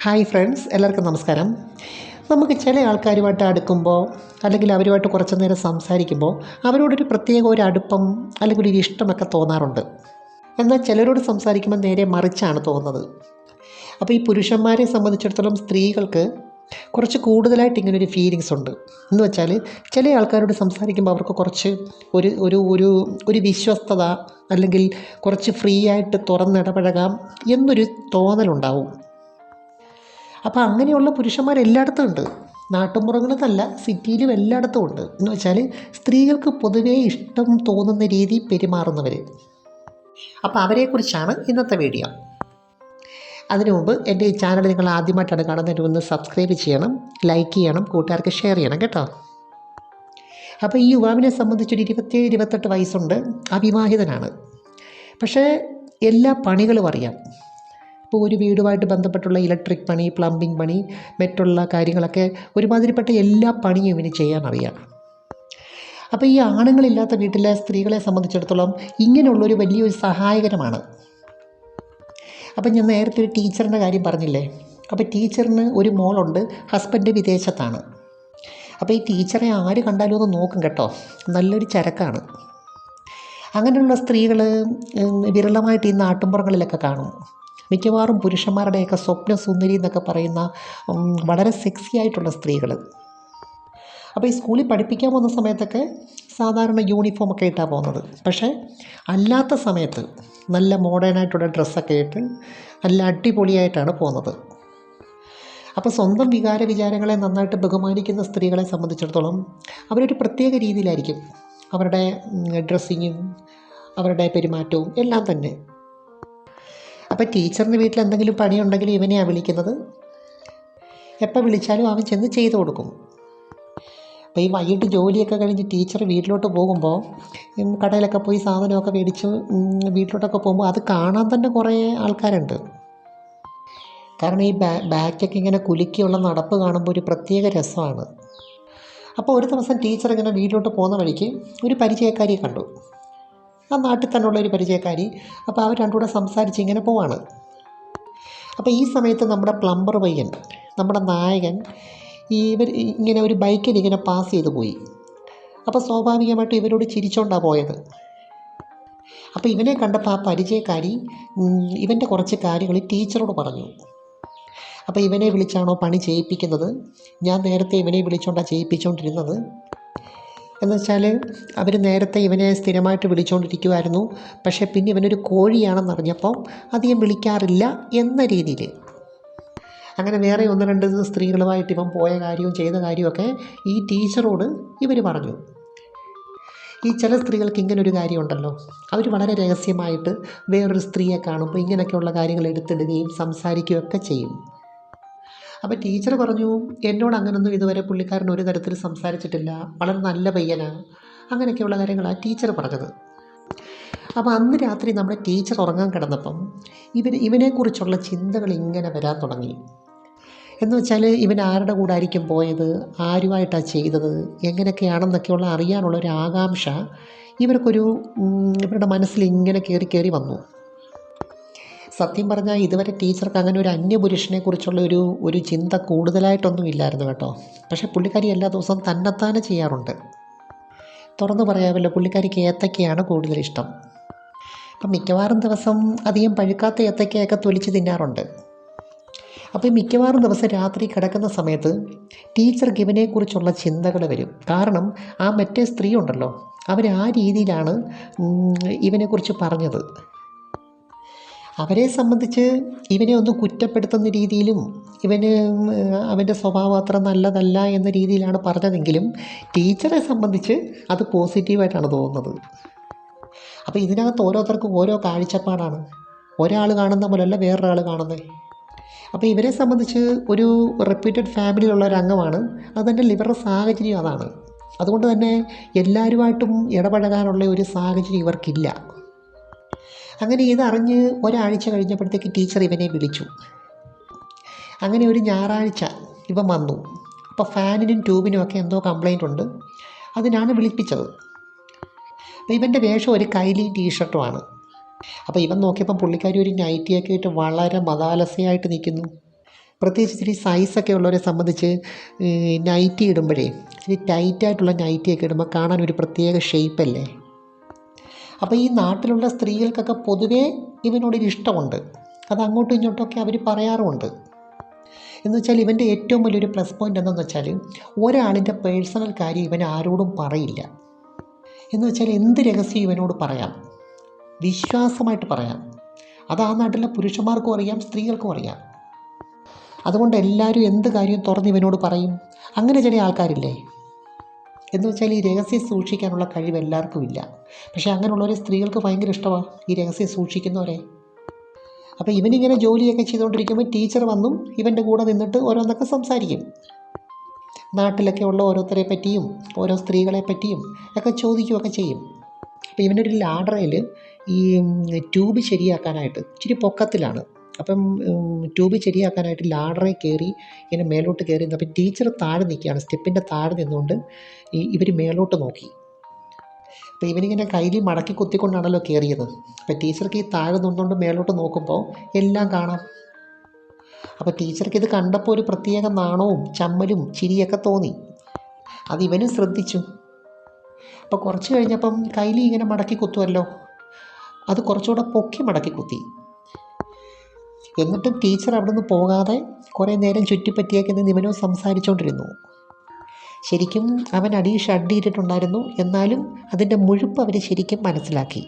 Hi friends, എല്ലാവർക്കും നമസ്കാരം. നമുക്ക് ചില ആൾക്കാരുമായിട്ട് അടുക്കുമ്പോൾ അല്ലെങ്കിൽ അവരുമായിട്ട് കുറച്ച് നേരം സംസാരിക്കുമ്പോൾ അവരോടൊരു പ്രത്യേക ഒരു അടുപ്പം അല്ലെങ്കിൽ ഒരു ഇഷ്ടമൊക്കെ തോന്നാറുണ്ട്. എന്നാൽ ചിലരോട് സംസാരിക്കുമ്പോൾ നേരെ മറിച്ചാണ് തോന്നുന്നത്. അപ്പോൾ ഈ പുരുഷന്മാരെ സംബന്ധിച്ചിടത്തോളം സ്ത്രീകൾക്ക് കുറച്ച് കൂടുതലായിട്ട് ഇങ്ങനൊരു ഫീലിങ്സ് ഉണ്ട്. എന്ന് വെച്ചാൽ ചില ആൾക്കാരോട് സംസാരിക്കുമ്പോൾ അവർക്ക് കുറച്ച് ഒരു ഒരു ഒരു ഒരു വിശ്വസ്തത അല്ലെങ്കിൽ കുറച്ച് ഫ്രീ ആയിട്ട് തുറന്നിടപഴകാം എന്നൊരു തോന്നലുണ്ടാവും. അപ്പോൾ അങ്ങനെയുള്ള പുരുഷന്മാർ എല്ലായിടത്തും ഉണ്ട്. നാട്ടുമ്പുറങ്ങളിലല്ല, സിറ്റിയിലും എല്ലായിടത്തും ഉണ്ട്. എന്ന് വെച്ചാൽ സ്ത്രീകൾക്ക് പൊതുവേ ഇഷ്ടം തോന്നുന്ന രീതി പെരുമാറുന്നവർ. അപ്പോൾ അവരെക്കുറിച്ചാണ് ഇന്നത്തെ വീഡിയോ. അതിനു മുമ്പ് എൻ്റെ ഈ ചാനൽ നിങ്ങൾ ആദ്യമായിട്ടാണ് കാണുന്നതിന് ഒന്ന് സബ്സ്ക്രൈബ് ചെയ്യണം, ലൈക്ക് ചെയ്യണം, കൂട്ടുകാർക്ക് ഷെയർ ചെയ്യണം കേട്ടോ. അപ്പോൾ ഈ യുവാവിനെ സംബന്ധിച്ചൊരു 27-28 വയസ്സുണ്ട്, അവിവാഹിതനാണ്. പക്ഷേ എല്ലാ പണികളും അറിയാം. ഇപ്പോൾ ഒരു വീടുമായിട്ട് ബന്ധപ്പെട്ടുള്ള ഇലക്ട്രിക് പണി, പ്ലംബിംഗ് പണി, മറ്റുള്ള കാര്യങ്ങളൊക്കെ ഒരുമാതിരിപ്പെട്ട എല്ലാ പണിയും ഇവന് ചെയ്യാനറിയാം. അപ്പോൾ ഈ ആണുങ്ങളില്ലാത്ത വീട്ടിലെ സ്ത്രീകളെ സംബന്ധിച്ചിടത്തോളം ഇങ്ങനെയുള്ളൊരു വലിയൊരു സഹായകരമാണ്. അപ്പം ഞാൻ നേരത്തെ ഒരു ടീച്ചറിൻ്റെ കാര്യം പറഞ്ഞില്ലേ. അപ്പോൾ ടീച്ചറിന് ഒരു മോളുണ്ട്, ഹസ്ബൻഡ് വിദേശത്താണ്. അപ്പോൾ ഈ ടീച്ചറെ ആര് കണ്ടാലും ഒന്ന് നോക്കും കേട്ടോ, നല്ലൊരു ചരക്കാണ്. അങ്ങനെയുള്ള സ്ത്രീകൾ വിരളമായിട്ട് ഈ നാട്ടുമ്പുറങ്ങളിലൊക്കെ കാണും. മിക്കവാറും പുരുഷന്മാരുടെയൊക്കെ സ്വപ്ന സുന്ദരി എന്നൊക്കെ പറയുന്ന വളരെ സെക്സി ആയിട്ടുള്ള സ്ത്രീകൾ. അപ്പോൾ ഈ സ്കൂളിൽ പഠിപ്പിക്കാൻ പോകുന്ന സമയത്തൊക്കെ സാധാരണ യൂണിഫോമൊക്കെ ഇട്ടാണ് പോകുന്നത്. പക്ഷേ അല്ലാത്ത സമയത്ത് നല്ല മോഡേണായിട്ടുള്ള ഡ്രസ്സൊക്കെ ഇട്ട് നല്ല അടിപൊളിയായിട്ടാണ് പോകുന്നത്. അപ്പോൾ സ്വന്തം വിചാരങ്ങളെ നന്നായിട്ട് ബഹുമാനിക്കുന്ന സ്ത്രീകളെ സംബന്ധിച്ചിടത്തോളം അവരൊരു പ്രത്യേക രീതിയിലായിരിക്കും അവരുടെ ഡ്രസ്സിങ്ങും അവരുടെ പെരുമാറ്റവും എല്ലാം തന്നെ. അപ്പോൾ ടീച്ചറിൻ്റെ വീട്ടിൽ എന്തെങ്കിലും പണിയുണ്ടെങ്കിൽ ഇവനെയാണ് വിളിക്കുന്നത്. എപ്പോൾ വിളിച്ചാലും അവൻ ചെന്ന് ചെയ്തു കൊടുക്കും. അപ്പോൾ ഈ വൈകിട്ട് ജോലിയൊക്കെ കഴിഞ്ഞ് ടീച്ചർ വീട്ടിലോട്ട് പോകുമ്പോൾ കടയിലൊക്കെ പോയി സാധനമൊക്കെ മേടിച്ച് വീട്ടിലോട്ടൊക്കെ പോകുമ്പോൾ അത് കാണാൻ തന്നെ കുറേ ആൾക്കാരുണ്ട്. കാരണം ഈ ബാക്കൊക്കെ ഇങ്ങനെ കുലുക്കിയുള്ള നടപ്പ് കാണുമ്പോൾ ഒരു പ്രത്യേക രസമാണ്. അപ്പോൾ ഒരു ദിവസം ടീച്ചർ ഇങ്ങനെ വീട്ടിലോട്ട് പോകുന്ന വഴിക്ക് ഒരു പരിചയക്കാരിയെ കണ്ടു. ആ നാട്ടിൽ തന്നെയുള്ള ഒരു പരിചയക്കാരി. അപ്പോൾ അവർ രണ്ടും കൂടെ സംസാരിച്ച് ഇങ്ങനെ പോവാണ്. അപ്പോൾ ഈ സമയത്ത് നമ്മുടെ പ്ലംബർ പയ്യൻ, നമ്മുടെ നായകൻ, ഇവർ ഇങ്ങനെ ഒരു ബൈക്കിൽ ഇങ്ങനെ പാസ് ചെയ്ത് പോയി. അപ്പോൾ സ്വാഭാവികമായിട്ടും ഇവരോട് ചിരിച്ചോണ്ടാണ് പോയത്. അപ്പോൾ ഇവനെ കണ്ടപ്പോൾ ആ പരിചയക്കാരി ഇവൻ്റെ കുറച്ച് കാര്യങ്ങൾ ടീച്ചറോട് പറഞ്ഞു. അപ്പോൾ ഇവനെ വിളിച്ചാണോ പണി ചെയ്യിപ്പിക്കുന്നത്? ഞാൻ നേരത്തെ ഇവനെ വിളിച്ചോണ്ടാണ് ചെയ്യിപ്പിച്ചുകൊണ്ടിരുന്നത്. എന്നുവെച്ചാൽ അവർ നേരത്തെ ഇവനെ സ്ഥിരമായിട്ട് വിളിച്ചുകൊണ്ടിരിക്കുമായിരുന്നു. പക്ഷേ പിന്നെ ഇവനൊരു കോഴിയാണെന്നറിഞ്ഞപ്പോൾ അധികം വിളിക്കാറില്ല എന്ന രീതിയിൽ. അങ്ങനെ വേറെ 1-2 സ്ത്രീകളുമായിട്ട് ഇവൻ പോയ കാര്യവും ചെയ്ത കാര്യമൊക്കെ ഈ ടീച്ചറോട് ഇവർ പറഞ്ഞു. ഈ ചില സ്ത്രീകൾക്ക് ഇങ്ങനൊരു കാര്യമുണ്ടല്ലോ, അവർ വളരെ രഹസ്യമായിട്ട് വേറൊരു സ്ത്രീയെ കാണുമ്പോൾ ഇങ്ങനെയൊക്കെയുള്ള കാര്യങ്ങൾ എടുത്തിടുകയും സംസാരിക്കുകയൊക്കെ ചെയ്യും. അപ്പോൾ ടീച്ചർ പറഞ്ഞു, എന്നോട് അങ്ങനൊന്നും ഇതുവരെ പുള്ളിക്കാരൻ ഒരു തരത്തിൽ സംസാരിച്ചിട്ടില്ല, വളരെ നല്ല പയ്യനാണ്, അങ്ങനെയൊക്കെയുള്ള കാര്യങ്ങളാണ് ടീച്ചർ പറഞ്ഞത്. അപ്പോൾ അന്ന് രാത്രി നമ്മുടെ ടീച്ചർ ഉറങ്ങാൻ കിടന്നപ്പം ഇവനെക്കുറിച്ചുള്ള ചിന്തകൾ ഇങ്ങനെ വരാൻ തുടങ്ങി. എന്ന് വെച്ചാൽ ഇവൻ ആരുടെ കൂടെ ആയിരിക്കും പോയത്, ആരുമായിട്ടാണ് ചെയ്തത്, എങ്ങനെയൊക്കെയാണെന്നൊക്കെയുള്ള അറിയാനുള്ളൊരു ആകാംക്ഷ ഇവരുടെ മനസ്സിൽ ഇങ്ങനെ കയറി വന്നു. സത്യം പറഞ്ഞാൽ ഇതുവരെ ടീച്ചർക്ക് അങ്ങനെ ഒരു അന്യപുരുഷനെക്കുറിച്ചുള്ള ഒരു ചിന്ത കൂടുതലായിട്ടൊന്നും ഇല്ലായിരുന്നു കേട്ടോ. പക്ഷേ പുള്ളിക്കാരി എല്ലാ ദിവസവും തന്നെത്താനെ ചെയ്യാറുണ്ട്. തുറന്നു പറയാമല്ലോ, പുള്ളിക്കാരിക്ക് ഏത്തക്കയാണ് കൂടുതൽ ഇഷ്ടം. അപ്പം മിക്കവാറും ദിവസം അധികം പഴുക്കാത്ത ഏത്തക്കയൊക്കെ തൊലിച്ച് തിന്നാറുണ്ട്. അപ്പോൾ മിക്കവാറും ദിവസം രാത്രി കിടക്കുന്ന സമയത്ത് ടീച്ചർക്ക് ഇവനെക്കുറിച്ചുള്ള ചിന്തകൾ വരും. കാരണം ആ മറ്റേ സ്ത്രീ ഉണ്ടല്ലോ, അവർ ആ രീതിയിലാണ് ഇവനെക്കുറിച്ച് പറഞ്ഞത്. അവരെ സംബന്ധിച്ച് ഇവനെ ഒന്ന് കുറ്റപ്പെടുത്തുന്ന രീതിയിലും അവൻ്റെ സ്വഭാവം അത്ര നല്ലതല്ല എന്ന രീതിയിലാണ് പറഞ്ഞതെങ്കിലും ടീച്ചറെ സംബന്ധിച്ച് അത് പോസിറ്റീവായിട്ടാണ് തോന്നുന്നത്. അപ്പോൾ ഇതിനകത്ത് ഓരോരുത്തർക്കും ഓരോ കാഴ്ചപ്പാടാണ്. ഒരാൾ കാണുന്ന പോലെയല്ല വേറൊരാൾ കാണുന്നത്. അപ്പോൾ ഇവരെ സംബന്ധിച്ച് ഒരു റെപ്യൂട്ടഡ് ഫാമിലിയിലുള്ള ഒരു അംഗമാണ്. അതിൻ്റെ ഇവരുടെ സാഹചര്യം അതാണ്. അതുകൊണ്ട് തന്നെ എല്ലാവരുമായിട്ടും ഇടപഴകാനുള്ള ഒരു സാഹചര്യം ഇവർക്കില്ല. അങ്ങനെ ഇതറിഞ്ഞ് ഒരാഴ്ച കഴിഞ്ഞപ്പോഴത്തേക്ക് ടീച്ചർ ഇവനെ വിളിച്ചു. അങ്ങനെ ഒരു ഞായറാഴ്ച ഇവൻ വന്നു. അപ്പോൾ ഫാനിനും ട്യൂബിനും ഒക്കെ എന്തോ കംപ്ലൈൻ്റ് ഉണ്ട്, അതിനാണ് വിളിപ്പിച്ചത്. അപ്പോൾ ഇവൻ്റെ വേഷം ഒരു കൈലി ടീഷർട്ടുമാണ്. അപ്പോൾ ഇവൻ നോക്കിയപ്പം പുള്ളിക്കാരി ഒരു നൈറ്റിയൊക്കെ ഇട്ട് വളരെ മതാലസയായിട്ട് നിൽക്കുന്നു. പ്രത്യേകിച്ച് ഇച്ചിരി സൈസൊക്കെ ഉള്ളവരെ സംബന്ധിച്ച് നൈറ്റി ഇടുമ്പോഴേ ഇച്ചിരി ടൈറ്റായിട്ടുള്ള നൈറ്റിയൊക്കെ ഇടുമ്പോൾ കാണാൻ ഒരു പ്രത്യേക ഷേപ്പല്ലേ. അപ്പോൾ ഈ നാട്ടിലുള്ള സ്ത്രീകൾക്കൊക്കെ പൊതുവേ ഇവനോടൊരു ഇഷ്ടമുണ്ട്. അത് അങ്ങോട്ടും ഇങ്ങോട്ടുമൊക്കെ അവർ പറയാറുമുണ്ട്. എന്ന് വെച്ചാൽ ഇവൻ്റെ ഏറ്റവും വലിയൊരു പ്ലസ് പോയിൻ്റ് എന്തെന്ന് വെച്ചാൽ ഒരാളിൻ്റെ പേഴ്സണൽ കാര്യം ഇവൻ ആരോടും പറയില്ല. എന്ന് വെച്ചാൽ എന്ത് രഹസ്യം ഇവനോട് പറയാം, വിശ്വാസമായിട്ട് പറയാം. അത് ആ നാട്ടിലെ പുരുഷന്മാർക്കും അറിയാം, സ്ത്രീകൾക്കും അറിയാം. അതുകൊണ്ട് എല്ലാവരും എന്ത് കാര്യവും തുറന്ന് ഇവനോട് പറയും. അങ്ങനെ ചില ആൾക്കാരില്ലേ, എന്ന് വെച്ചാൽ ഈ രഹസ്യം സൂക്ഷിക്കാനുള്ള കഴിവ് എല്ലാവർക്കും ഇല്ല. പക്ഷേ അങ്ങനെയുള്ളവരെ സ്ത്രീകൾക്ക് ഭയങ്കര ഇഷ്ടമാണ്, ഈ രഹസ്യം സൂക്ഷിക്കുന്നവരെ. അപ്പോൾ ഇവനിങ്ങനെ ജോലിയൊക്കെ ചെയ്തുകൊണ്ടിരിക്കുമ്പോൾ ടീച്ചർ വന്നും ഇവൻ്റെ കൂടെ നിന്നിട്ട് ഓരോന്നൊക്കെ സംസാരിക്കും. നാട്ടിലൊക്കെ ഉള്ള ഓരോരുത്തരെ പറ്റിയും ഓരോ സ്ത്രീകളെ പറ്റിയും ഒക്കെ ചോദിക്കുകയൊക്കെ ചെയ്യും. അപ്പോൾ ഇവനൊരു ലാഡറയിൽ ഈ ട്യൂബ് ശരിയാക്കാനായിട്ട് ഇച്ചിരി പൊക്കത്തിലാണ്. അപ്പം ട്യൂബ് ശരിയാക്കാനായിട്ട് ലാഡറിൽ കയറി ഇങ്ങനെ മേലോട്ട് കയറി. അപ്പം ടീച്ചർ താഴെ നിൽക്കുകയാണ്, സ്റ്റെപ്പിൻ്റെ താഴെ നിന്നുകൊണ്ട് ഇവർ മേലോട്ട് നോക്കി. അപ്പോൾ ഇവനിങ്ങനെ കയ്യിൽ മടക്കി കുത്തിക്കൊണ്ടാണല്ലോ കയറിയത്. അപ്പോൾ ടീച്ചർക്ക് ഈ താഴെ നിന്നുകൊണ്ട് മേലോട്ട് നോക്കുമ്പോൾ എല്ലാം കാണാം. അപ്പോൾ ടീച്ചർക്ക് ഇത് കണ്ടപ്പോൾ ഒരു പ്രത്യേക നാണവും ചമ്മലും ചിരിയൊക്കെ തോന്നി. അത് ഇവനും ശ്രദ്ധിച്ചു. അപ്പോൾ കുറച്ച് കഴിഞ്ഞപ്പം കയ്യിൽ ഇങ്ങനെ മടക്കി കുത്തുമല്ലോ, അത് കുറച്ചുകൂടെ പൊക്കി മടക്കി കുത്തി. എന്നിട്ടും ടീച്ചർ അവിടെ നിന്ന് പോകാതെ കുറേ നേരം ചുറ്റിപ്പറ്റിയൊക്കെ നിന്ന് ഇവനോ സംസാരിച്ചുകൊണ്ടിരുന്നു. ശരിക്കും അവൻ അടിയിൽ ഷഡ് ഇട്ടിട്ടുണ്ടായിരുന്നു, എന്നാലും അതിൻ്റെ മുഴുപ്പ് അവർ ശരിക്കും മനസ്സിലാക്കി.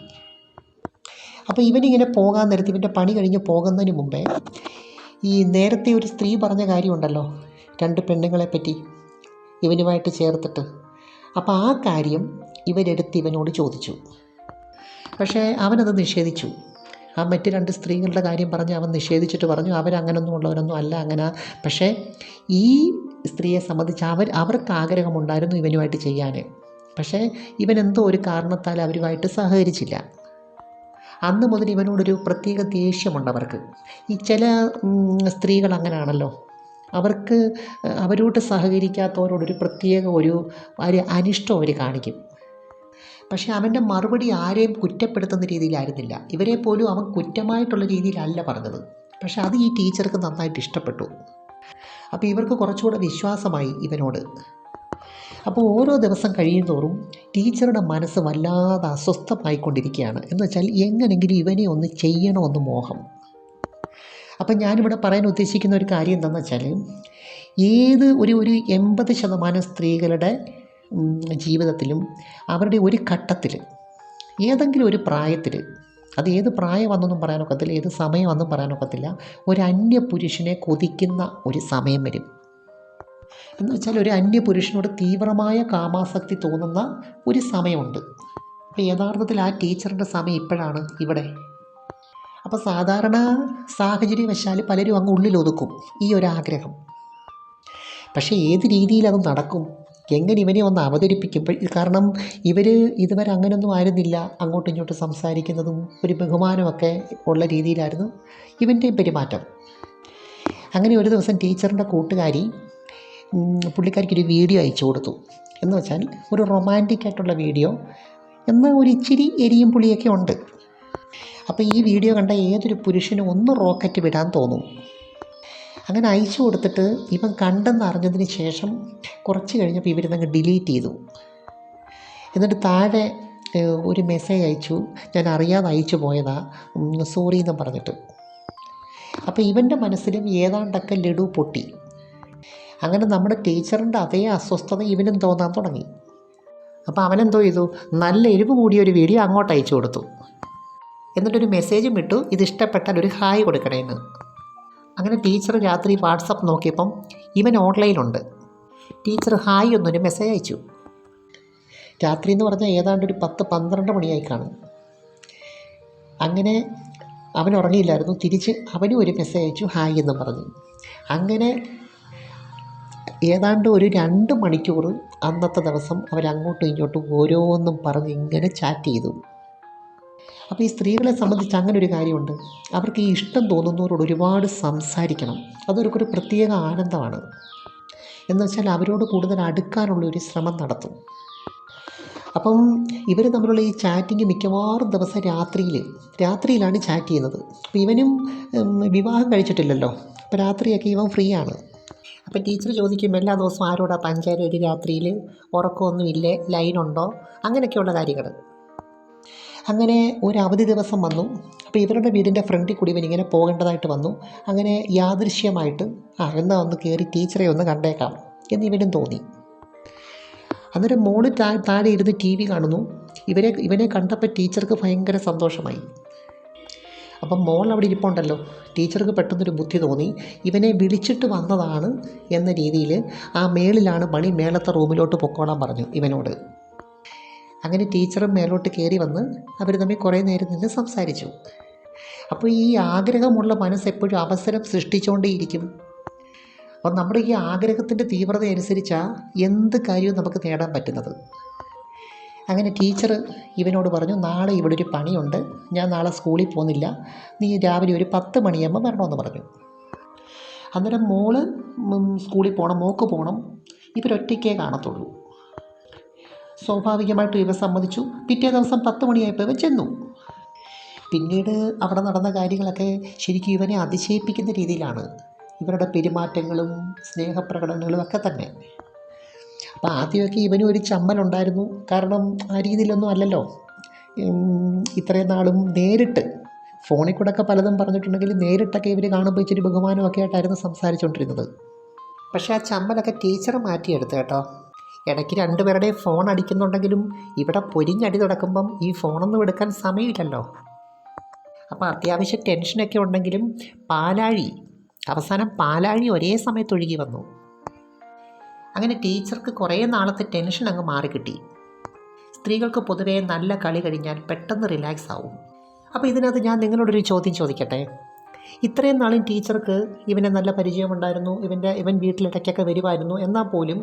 അപ്പോൾ ഇവനിങ്ങനെ പോകാൻ നേരത്ത് ഇവൻ്റെ പണി കഴിഞ്ഞ് പോകുന്നതിന് മുമ്പേ ഈ നേരത്തെ ഒരു സ്ത്രീ പറഞ്ഞ കാര്യമുണ്ടല്ലോ, 2 പെണ്ണുങ്ങളെ പറ്റി ഇവനുമായിട്ട് ചേർത്തിട്ട്. അപ്പോൾ ആ കാര്യം ഇവരെടുത്ത് ഇവനോട് ചോദിച്ചു. പക്ഷേ അവനത് നിഷേധിച്ചു. ആ മറ്റ് 2 സ്ത്രീകളുടെ കാര്യം പറഞ്ഞ് അവൻ നിഷേധിച്ചിട്ട് പറഞ്ഞു അവരങ്ങനൊന്നും ഉള്ളവരൊന്നും അല്ല അങ്ങനെ. പക്ഷേ ഈ സ്ത്രീയെ സംബന്ധിച്ച് അവർക്ക് ആഗ്രഹമുണ്ടായിരുന്നു ഇവനുമായിട്ട് ചെയ്യാൻ. പക്ഷേ ഇവനെന്തോ ഒരു കാരണത്താൽ അവരുമായിട്ട് സഹകരിച്ചില്ല. അന്ന് മുതൽ ഇവനോടൊരു പ്രത്യേക ദേഷ്യമുണ്ട് അവർക്ക്. ഈ ചില സ്ത്രീകൾ അങ്ങനെയാണല്ലോ, അവർക്ക് അവരോട് സഹകരിക്കാത്തവരോടൊരു പ്രത്യേക ഒരു അനിഷ്ടം അവർ കാണിക്കും. പക്ഷേ അവൻ്റെ മറുപടി ആരെയും കുറ്റപ്പെടുത്തുന്ന രീതിയിലായിരുന്നില്ല. ഇവരെ പോലും അവൻ കുറ്റമായിട്ടുള്ള രീതിയിലല്ല പറഞ്ഞത്. പക്ഷേ അത് ഈ ടീച്ചർക്ക് നന്നായിട്ട് ഇഷ്ടപ്പെട്ടു. അപ്പോൾ ഇവർക്ക് കുറച്ചുകൂടെ വിശ്വാസമായി ഇവനോട്. അപ്പോൾ ഓരോ ദിവസം കഴിയുന്തോറും ടീച്ചറുടെ മനസ്സ് വല്ലാതെ അസ്വസ്ഥമായിക്കൊണ്ടിരിക്കുകയാണ്. എന്ന് വെച്ചാൽ എങ്ങനെങ്കിലും ഇവനെ ഒന്ന് ചെയ്യണമെന്ന് മോഹം. അപ്പം ഞാനിവിടെ പറയാൻ ഉദ്ദേശിക്കുന്ന ഒരു കാര്യം എന്താണെന്ന് വെച്ചാൽ ഏത് ഒരു 80% സ്ത്രീകളുടെ ജീവിതത്തിലും അവരുടെ ഒരു ഘട്ടത്തിൽ ഏതെങ്കിലും ഒരു പ്രായത്തിൽ, അത് ഏത് പ്രായമെന്നൊന്നും പറയാനൊക്കത്തില്ല, ഏത് സമയമെന്നും പറയാനൊക്കത്തില്ല, ഒരു അന്യപുരുഷനെ കൊതിക്കുന്ന ഒരു സമയം വരും. എന്ന് വെച്ചാൽ ഒരു അന്യപുരുഷനോട് തീവ്രമായ കാമാസക്തി തോന്നുന്ന ഒരു സമയമുണ്ട്. അപ്പോൾ യഥാർത്ഥത്തിൽ ആ ടീച്ചറിൻ്റെ സമയം ഇപ്പോഴാണ് ഇവിടെ. അപ്പോൾ സാധാരണ സാഹചര്യവശാൽ പലരും അങ്ങ് ഉള്ളിലൊതുക്കും ഈ ഒരു ആഗ്രഹം. പക്ഷേ ഏത് രീതിയിൽ അത് നടക്കും, എങ്ങനെ ഇവനെ ഒന്ന് അവതരിപ്പിക്കുമ്പോൾ, കാരണം ഇവർ ഇതുവരെ അങ്ങനെയൊന്നും ആയിരുന്നില്ല, അങ്ങോട്ടും ഇങ്ങോട്ടും സംസാരിക്കുന്നതും ഒരു ബഹുമാനമൊക്കെ ഉള്ള രീതിയിലായിരുന്നു ഇവൻ്റെ പെരുമാറ്റം. അങ്ങനെ ഒരു ദിവസം ടീച്ചറിൻ്റെ കൂട്ടുകാരി പുള്ളിക്കാരിക്കൊരു വീഡിയോ അയച്ചു കൊടുത്തു. എന്ന് വെച്ചാൽ ഒരു റൊമാൻറ്റിക് ആയിട്ടുള്ള വീഡിയോ, എന്നാൽ ഒരു ഇച്ചിരി എരിയും പുളിയൊക്കെ ഉണ്ട്. അപ്പോൾ ഈ വീഡിയോ കണ്ട ഏതൊരു പുരുഷനും ഒന്ന് റോക്കറ്റ് വിടാൻ തോന്നും. അങ്ങനെ അയച്ചു കൊടുത്തിട്ട് ഇവൻ കണ്ടെന്ന് അറിഞ്ഞതിന് ശേഷം കുറച്ച് കഴിഞ്ഞപ്പോൾ ഇവരിതങ്ങ് ഡിലീറ്റ് ചെയ്തു. എന്നിട്ട് താഴെ ഒരു മെസ്സേജ് അയച്ചു, ഞാൻ അറിയാതെ അയച്ചു പോയതാ, സോറി എന്ന് പറഞ്ഞിട്ട്. അപ്പോൾ ഇവൻ്റെ മനസ്സിലും ഏതാണ്ടൊക്കെ ലഡു പൊട്ടി. അങ്ങനെ നമ്മുടെ ടീച്ചറിൻ്റെ അതേ അസ്വസ്ഥത ഇവനും തോന്നാൻ തുടങ്ങി. അപ്പോൾ അവനെന്തോ ചെയ്തു, നല്ല എരിവ് കൂടിയൊരു വീഡിയോ അങ്ങോട്ട് അയച്ചു കൊടുത്തു. എന്നിട്ടൊരു മെസ്സേജും ഇട്ടു, ഇത് ഇഷ്ടപ്പെട്ടാൽ ഒരു ഹായ് കൊടുക്കണേന്ന്. അങ്ങനെ ടീച്ചർ രാത്രി വാട്സപ്പ് നോക്കിയപ്പം ഇവൻ ഓൺലൈനുണ്ട്. ടീച്ചർ ഹായ് എന്നൊരു മെസ്സേജ് അയച്ചു. രാത്രി എന്ന് പറഞ്ഞാൽ ഏതാണ്ട് ഒരു 10-12 മണിയായി കാണും. അങ്ങനെ അവൻ ഉറങ്ങിയില്ലായിരുന്നു. തിരിച്ച് അവനും ഒരു മെസ്സേജ് അയച്ചു, ഹായ് എന്ന് പറഞ്ഞു. അങ്ങനെ ഏതാണ്ട് ഒരു 2 മണിക്കൂർ അന്നത്തെ ദിവസം അവരങ്ങോട്ടും ഇങ്ങോട്ടും ഓരോന്നും പറഞ്ഞ് ഇങ്ങനെ ചാറ്റ് ചെയ്തു. അപ്പോൾ ഈ സ്ത്രീകളെ സംബന്ധിച്ച് അങ്ങനെ ഒരു കാര്യമുണ്ട്, അവർക്ക് ഈ ഇഷ്ടം തോന്നുന്നവരോട് ഒരുപാട് സംസാരിക്കണം. അതൊരു പ്രത്യേക ആനന്ദമാണ്. എന്ന് വെച്ചാൽ അവരോട് കൂടുതൽ അടുക്കാനുള്ളൊരു ശ്രമം നടത്തും. അപ്പം ഇവർ തമ്മിലുള്ള ഈ ചാറ്റിങ് മിക്കവാറും ദിവസം രാത്രിയിലാണ് ചാറ്റ് ചെയ്യുന്നത്. അപ്പോൾ ഇവനും വിവാഹം കഴിച്ചിട്ടില്ലല്ലോ, അപ്പോൾ രാത്രിയൊക്കെ ഇവൻ ഫ്രീ ആണ്. അപ്പം ടീച്ചർ ചോദിക്കും എല്ലാ ദിവസവും ആരോടാ പഞ്ചാര ഒരു രാത്രിയിൽ, ഉറക്കമൊന്നുമില്ലേ, ലൈനുണ്ടോ, അങ്ങനെയൊക്കെയുള്ള കാര്യങ്ങൾ. അങ്ങനെ ഒരു അവധി ദിവസം വന്നു. അപ്പോൾ ഇവരുടെ വീടിൻ്റെ ഫ്രണ്ടിൽ കൂടി ഇവനിങ്ങനെ പോകേണ്ടതായിട്ട് വന്നു. അങ്ങനെ യാദൃശ്യമായിട്ട് എന്നാൽ ഒന്ന് കയറി ടീച്ചറെ ഒന്ന് കണ്ടേക്കാം എന്നിവനും തോന്നി. അന്നേരം മോള് താഴെ ഇരുന്ന് TV കാണുന്നു. ഇവനെ കണ്ടപ്പോൾ ടീച്ചർക്ക് ഭയങ്കര സന്തോഷമായി. അപ്പം മോൾ അവിടെ ഇരിപ്പുണ്ടല്ലോ, ടീച്ചർക്ക് പെട്ടെന്നൊരു ബുദ്ധി തോന്നി. ഇവനെ വിളിച്ചിട്ട് വന്നതാണ് എന്ന രീതിയിൽ ആ മേളിലാണ് പണി, മേളത്തെ റൂമിലോട്ട് പൊക്കോളാൻ പറഞ്ഞു ഇവനോട്. അങ്ങനെ ടീച്ചറും മേലോട്ട് കയറി വന്ന് അവർ തമ്മിൽ കുറേ നേരം നിന്ന് സംസാരിച്ചു. അപ്പോൾ ഈ ആഗ്രഹമുള്ള മനസ്സെപ്പോഴും അവസരം സൃഷ്ടിച്ചുകൊണ്ടേയിരിക്കും. അപ്പം നമ്മുടെ ഈ ആഗ്രഹത്തിൻ്റെ തീവ്രത അനുസരിച്ചാണ് എന്ത് കാര്യവും നമുക്ക് നേടാൻ പറ്റുന്നത്. അങ്ങനെ ടീച്ചർ ഇവനോട് പറഞ്ഞു, നാളെ ഇവിടെ ഒരു പണിയുണ്ട്, ഞാൻ നാളെ സ്കൂളിൽ പോകുന്നില്ല, നീ രാവിലെ ഒരു 10 മണിയാകുമ്പോൾ വരണമെന്ന് പറഞ്ഞു. അന്നേരം മോള് സ്കൂളിൽ പോകണം, മോക്ക് പോകണം, ഇവരൊറ്റയ്ക്കേ കാണത്തുള്ളൂ. സ്വാഭാവികമായിട്ടും ഇവ സമ്മതിച്ചു. പിറ്റേ ദിവസം 10 മണിയായപ്പോൾ ഇവ ചെന്നു. പിന്നീട് അവിടെ നടന്ന കാര്യങ്ങളൊക്കെ ശരിക്കും ഇവനെ അതിശയിപ്പിക്കുന്ന രീതിയിലാണ്, ഇവരുടെ പെരുമാറ്റങ്ങളും സ്നേഹപ്രകടനങ്ങളും ഒക്കെ തന്നെ. അപ്പോൾ ആദ്യമൊക്കെ ഇവനും ഒരു ചമ്മലുണ്ടായിരുന്നു. കാരണം ആ രീതിയിലൊന്നും അല്ലല്ലോ ഇത്രയും നാളും നേരിട്ട്, ഫോണിൽ കൂടെ ഒക്കെ പലതും പറഞ്ഞിട്ടുണ്ടെങ്കിൽ നേരിട്ടൊക്കെ ഇവർ കാണുമ്പോൾ ഇച്ചിരി ബഹുമാനമൊക്കെ ആയിട്ടായിരുന്നു സംസാരിച്ചുകൊണ്ടിരുന്നത്. പക്ഷേ ആ ചമ്മലൊക്കെ ടീച്ചർ മാറ്റിയെടുത്തു കേട്ടോ. ഇടയ്ക്ക് രണ്ടുപേരുടെയും ഫോൺ അടിക്കുന്നുണ്ടെങ്കിലും ഇവിടെ പൊരിഞ്ഞടി തുടക്കുമ്പം ഈ ഫോണൊന്നും എടുക്കാൻ സമയമില്ലല്ലോ. അപ്പോൾ അത്യാവശ്യം ടെൻഷനൊക്കെ ഉണ്ടെങ്കിലും അവസാനം പാലാഴി ഒരേ സമയത്ത് ഒഴുകി വന്നു. അങ്ങനെ ടീച്ചർക്ക് കുറേ നാളത്തെ ടെൻഷൻ അങ്ങ് മാറിക്കിട്ടി. സ്ത്രീകൾക്ക് പൊതുവേ നല്ല കളി കഴിഞ്ഞാൽ പെട്ടെന്ന് റിലാക്സ് ആവും. അപ്പോൾ ഇതിനകത്ത് ഞാൻ നിങ്ങളോടൊരു ചോദ്യം ചോദിക്കട്ടെ. ഇത്രയും നാളും ടീച്ചർക്ക് ഇവനെ നല്ല പരിചയമുണ്ടായിരുന്നു, ഇവൻ വീട്ടിലിടയ്ക്കൊക്കെ വരുമായിരുന്നു, എന്നാൽ പോലും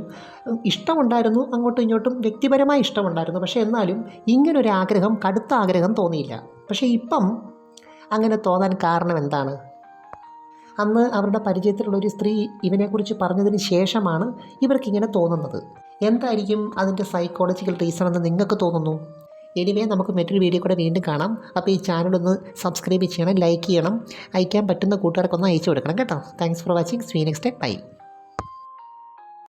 ഇഷ്ടമുണ്ടായിരുന്നു, അങ്ങോട്ടും ഇങ്ങോട്ടും വ്യക്തിപരമായ ഇഷ്ടമുണ്ടായിരുന്നു. പക്ഷേ എന്നാലും ഇങ്ങനൊരു ആഗ്രഹം, കടുത്ത ആഗ്രഹം തോന്നിയില്ല. പക്ഷേ ഇപ്പം അങ്ങനെ തോന്നാൻ കാരണം എന്താണ്? അന്ന് അവരുടെ പരിചയത്തിലുള്ളൊരു സ്ത്രീ ഇവനെക്കുറിച്ച് പറഞ്ഞതിന് ശേഷമാണ് ഇവർക്കിങ്ങനെ തോന്നുന്നത്. എന്തായിരിക്കും അതിൻ്റെ സൈക്കോളജിക്കൽ റീസൺ എന്ന് നിങ്ങൾക്ക് തോന്നുന്നു? എനിവേ, നമുക്ക് മറ്റൊരു വീഡിയോ കൂടെ വീണ്ടും കാണാം. അപ്പോൾ ഈ ചാനലൊന്ന് സബ്സ്ക്രൈബ് ചെയ്യണം, ലൈക്ക് ചെയ്യണം, അയക്കാൻ പറ്റുന്ന കൂട്ടുകാർക്കൊന്ന് അയച്ചു കൊടുക്കണം കേട്ടോ. Thanks for watching. See you next time. By.